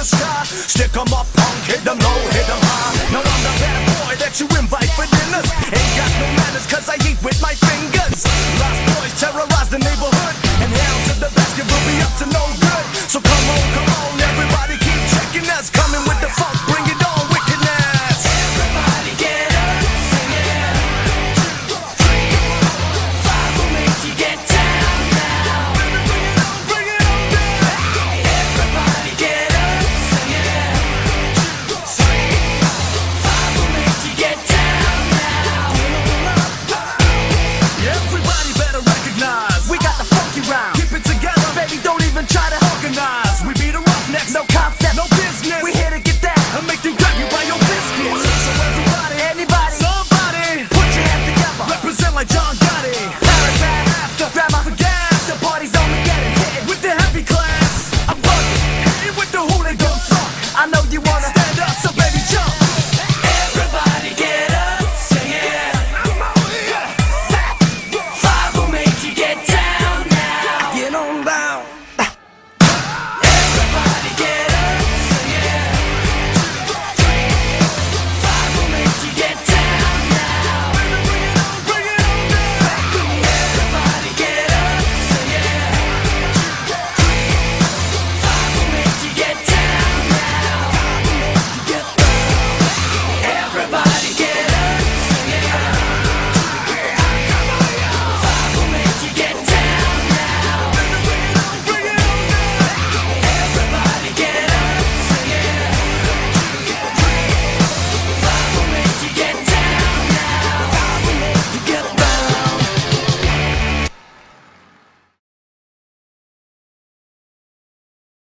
the sky. Stick 'em up, punk, hit 'em low, hit 'em high. Now I'm the bad boy that you invite for dinners. Ain't got no manners cause I eat with my fingers. Lost boys terrorize the neighborhood, and hell to the basket will be up to no good. So come on, everybody keep checking us. Coming with the funk, bring it on, wickedness. Everybody get up, sing it. Five will make you get down now. Bring it on down. Everybody get up, sing it. Five will make you get down now. Everybody better recognize we got the funky rhyme. Keep it together, baby, don't even try to organize. We be the roughnecks, no concept, no business. We here to get that and make them grab you by your biscuits. So everybody, anybody, somebody, put your hands together. Represent like John Gotti. Paragraph after, grab my gas. The party's on again, hit with the heavy class. I'm bugging, hit with the hooligan funk. I know you wanna stay